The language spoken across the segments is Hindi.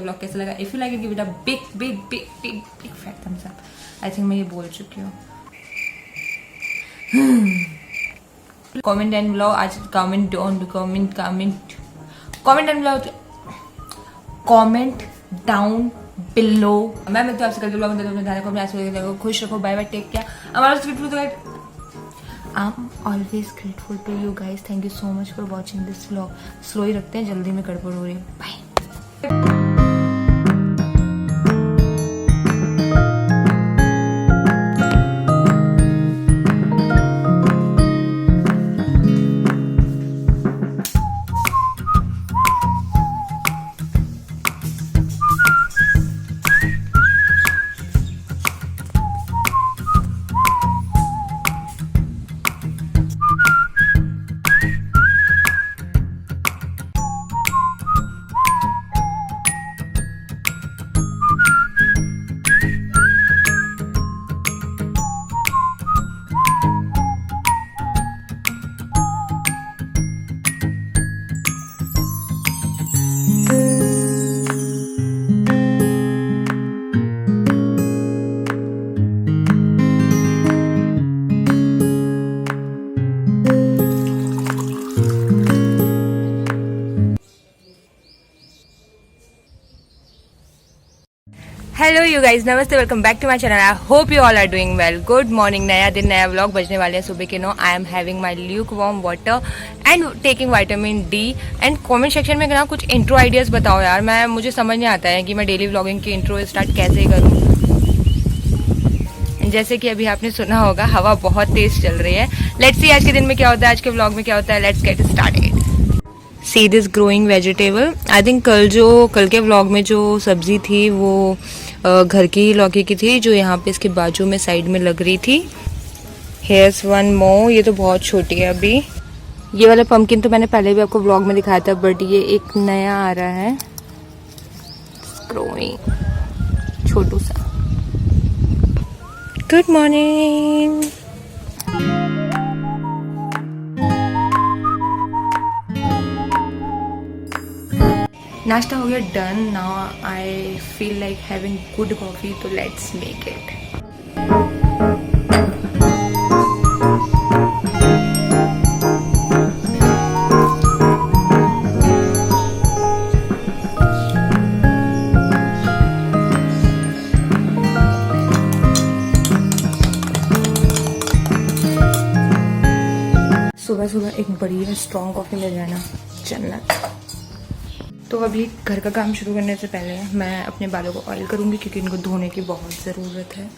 ब्लॉग कैसा लगा? If you like it give it a big big big big big fat thumbs up. I think मैं ये बोल चुकी हूँ। कमेंट एंड ब्लॉग आज कमेंट डाउन बिलो। मैं मिलती हूँ आपसे कल के ब्लॉग में। अपने ध्यान रखो, अपने आस-पास को खुश रखो। Bye bye, take care. I'm always grateful to you guys. Thank you so much for watching this vlog. Slow ही रखते हैं, जल्दी में गड़बड़ हो रही है। बाय। हेलो यू गाइज, नमस्ते, welcome back to my channel. I hope you all are doing well. Good morning. नया दिन, नया व्लॉग। बजने वाले हैं सुबह के 9। I am having my Luke warm water and taking vitamin D. And comment section में ना कुछ इंट्रो आइडियाज बताओ यार। मुझे समझ नहीं आता है कि मैं डेली व्लॉगिंग की इंट्रो स्टार्ट कैसे करूँ। जैसे कि अभी आपने सुना होगा, हवा बहुत तेज चल रही है। लेट्स सी आज के दिन में क्या होता है, आज के व्लॉग में क्या होता है। Let's get started. See this growing vegetable. I think कल के व्लॉग में जो सब्जी थी वो घर की लौकी की थी, जो यहाँ पे इसके बाजू में साइड में लग रही थी। Hairs one more. ये तो बहुत छोटी है अभी। ये वाला पंपकिन तो मैंने पहले भी आपको व्लॉग में दिखाया था, बट ये एक नया आ रहा है, ग्रोइंग, छोटू सा। Good morning. नाश्ता हो गया done. Now I feel like having good coffee, तो लेट्स मेक इट। सुबह सुबह एक बढ़िया स्ट्रॉन्ग कॉफी मिल जाना जन्नत। तो अभी घर का काम शुरू करने से पहले मैं अपने बालों को ऑयल करूँगी, क्योंकि इनको धोने की बहुत ज़रूरत है।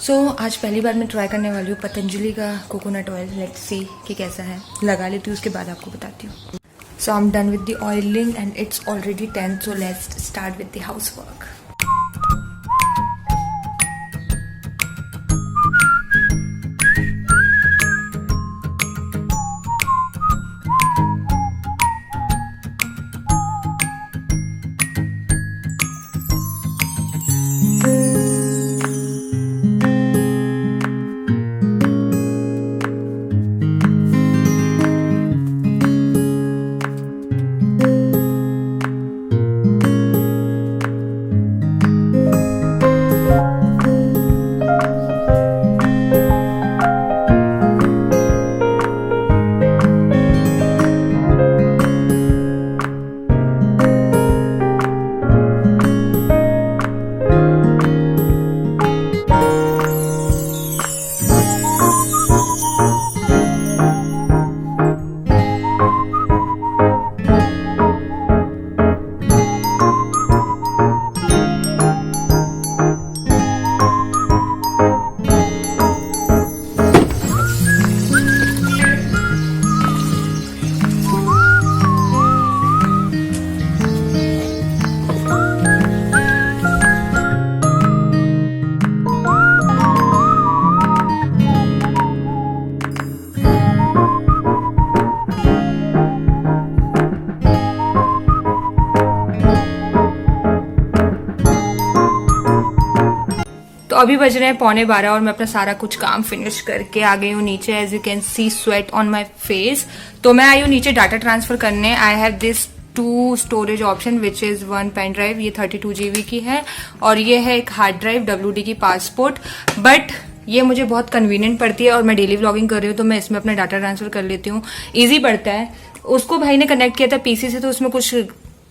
सो आज पहली बार मैं ट्राई करने वाली हूँ पतंजलि का कोकोनट ऑयल। लेट्स सी कि कैसा है। लगा लेती हूँ, उसके बाद आपको बताती हूँ। So I am done with the oiling and it's already 10, so let's start with the house work. तो अभी बज रहे हैं 11:15 और मैं अपना सारा कुछ काम फिनिश करके आ गई हूँ नीचे। As you can see sweat on my face. तो मैं आई हूँ नीचे डाटा ट्रांसफर करने। I have this 2 storage option which is 1 pen drive, ये 32 GB की है, और ये है एक हार्ड ड्राइव WD की पासपोर्ट। बट ये मुझे बहुत कन्वीनियंट पड़ती है और मैं डेली व्लॉगिंग कर रही हूँ तो मैं इसमें अपना डाटा ट्रांसफर कर लेती हूँ, ईजी पड़ता है। उसको भाई ने कनेक्ट किया था पीसी से, तो उसमें कुछ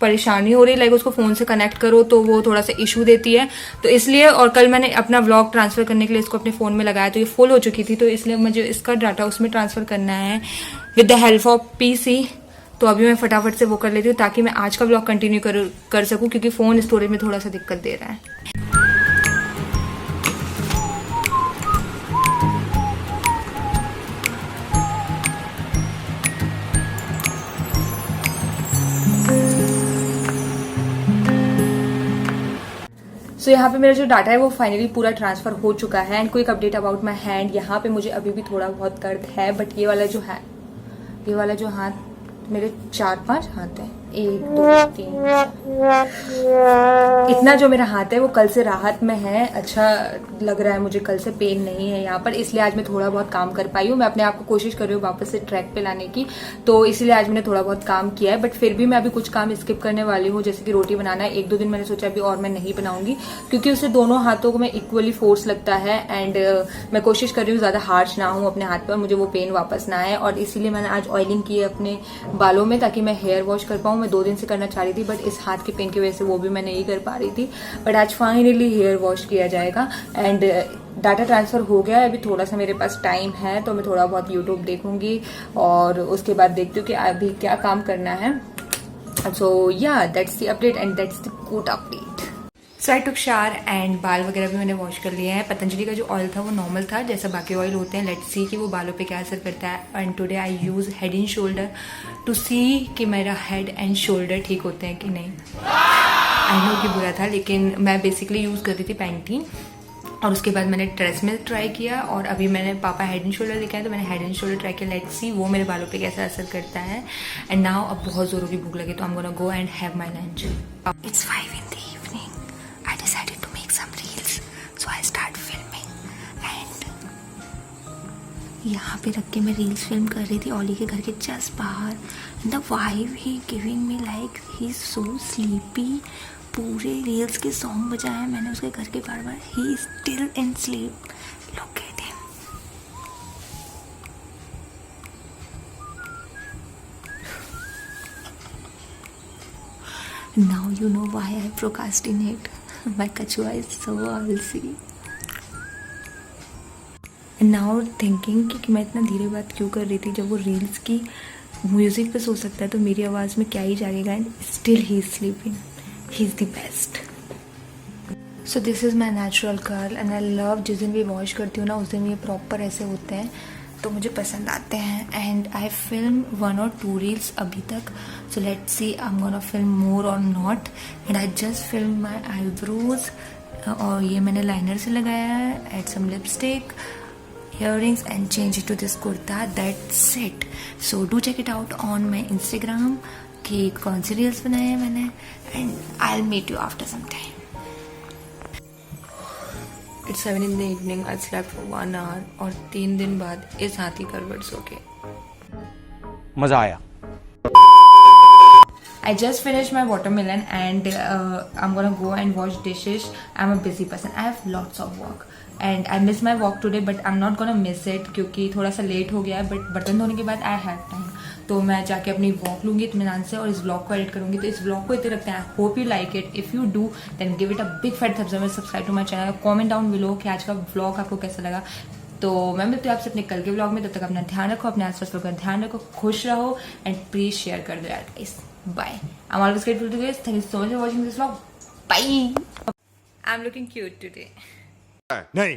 परेशानी हो रही, लाइक उसको फोन से कनेक्ट करो तो वो थोड़ा सा इशू देती है, तो इसलिए। और कल मैंने अपना व्लॉग ट्रांसफर करने के लिए इसको अपने फोन में लगाया तो ये फुल हो चुकी थी, तो इसलिए मुझे इसका डाटा उसमें ट्रांसफर करना है with the help of PC. तो अभी मैं फटाफट से वो कर लेती हूँ ताकि मैं आज का व्लॉग कंटिन्यू कर सकूँ, क्योंकि फोन स्टोरेज में थोड़ा सा दिक्कत दे रहा है। सो यहाँ पे मेरा जो डाटा है वो फाइनली पूरा ट्रांसफर हो चुका है। And quick update about my hand, यहाँ पे मुझे अभी भी थोड़ा बहुत दर्द है, बट ये वाला जो हाथ मेरे 4-5 हाथ है, 1 2 3 इतना जो मेरा हाथ है वो कल से राहत में है, अच्छा लग रहा है मुझे, कल से पेन नहीं है यहाँ पर, इसलिए आज मैं थोड़ा बहुत काम कर पाई हूँ। मैं अपने आप को कोशिश कर रही हूँ वापस से ट्रैक पे लाने की, तो इसीलिए आज मैंने थोड़ा बहुत काम किया है। बट फिर भी मैं अभी कुछ काम स्किप करने वाली हूँ, जैसे कि रोटी बनाना है। 1-2 दिन मैंने सोचा अभी और मैं नहीं बनाऊंगी, क्योंकि उससे दोनों हाथों को मैं इक्वली फोर्स लगता है। एंड मैं कोशिश कर रही हूँ ज्यादा हार्श ना हूँ अपने हाथ पर, मुझे वो पेन वापस ना आए, और इसीलिए मैंने आज ऑयलिंग की है अपने बालों में, ताकि मैं हेयर वॉश कर पाऊँ। मैं 2 दिन से करना चाह रही थी, बट इस हाथ के पेन की वजह से वो भी मैं नहीं कर पा रही थी, बट आज फाइनली हेयर वॉश किया जाएगा। एंड डाटा ट्रांसफर हो गया है, अभी थोड़ा सा मेरे पास टाइम है, तो मैं थोड़ा बहुत यूट्यूब देखूंगी और उसके बाद देखती हूँ कि अभी क्या काम करना है। सो या that's the update and that's the good update. So I took shower and बाल वगैरह भी मैंने वॉश कर लिया है। पतंजलि का जो ऑयल था वो नॉर्मल था, जैसा बाकी ऑयल होते हैं। लेट्स सी कि वो बालों पे क्या असर करता है। And today I use head and shoulder to see कि मेरा हेड एंड शोल्डर ठीक होते हैं कि नहीं। आई नो कि बुरा था, लेकिन मैं बेसिकली यूज़ कर रही थी पैंटीन, और उसके बाद मैंने ट्रेसमेल ट्राई किया, और अभी मैंने पापा हेड एंड शोल्डर लेके आए तो मैंने हेड एंड शोल्डर ट्राई किया। लेट्स सी वो मेरे बालों पे कैसा असर करता है। एंड नाउ अब बहुत ज़रूरी भूख लगी, तो आई am gonna go and have my lunch. It's 5 in the evening. I decided to make some reels, so I start filming. And यहाँ पे रख के मैं रील्स फिल्म कर रही थी ओली के घर के जस्ट बाहर। The vibe he giving me like he is so sleepy. पूरे रील्स के सॉन्ग बजाए हैं मैंने उसके घर के बार, he is still in sleep. Look at him. Now you know why I procrastinate. My kachua is so आलसी। Now thinking कि मैं इतना धीरे बात क्यों कर रही थी, जब वो रील्स की म्यूजिक पे सो सकता है तो मेरी आवाज़ में क्या ही जाएगा। And still he is sleeping, he is the best. So this is my natural curl and I love, जिस दिन भी वॉश करती हूँ ना उस दिन ये प्रॉपर ऐसे होते हैं, तो मुझे पसंद आते हैं। And I film 1 or 2 reels अभी तक, so let's see I am gonna film more or not. And I just film my eyebrows, और ये मैंने लाइनर से लगाया है, add some lipstick, earrings and change it to this kurta. That's it. So do check it out on my Instagram कि कौन सी रील्स बनाए हैं मैंने, and I'll meet you after some time. It's 7 in the evening. I slept for 1 hour और 3 दिन बाद इस हाथी करवट सो के मजा आया। I just finished my watermelon and I'm gonna go and wash dishes. I'm a busy person. I have lots of work and I miss my walk today, but I'm not gonna miss it क्योंकि थोड़ा सा लेट हो गया है। बट बर्तन धोने के बाद I have time, तो मैं जाके अपनी वॉक लूंगी इत्मीनान से और इस व्लॉग को एडिट करूंगी। तो इस व्लॉग को इतने रखते हैं। I hope you like it. If you do then give it a big fat thumbs up, subscribe to my channel, comment down below कि आज का व्लॉग आपको कैसा लगा। तो मैं मिलती हूँ आपसे अपने कल के व्लॉग में। तब तक अपना ध्यान रखो, अपने आसपास लोगों का ध्यान रखो, खुश रहो एंड प्लीज शेयर कर दो यार guys. Bye. I'm always grateful to you guys. Thank you so much for watching this vlog. Bye. I'm looking cute today. नहीं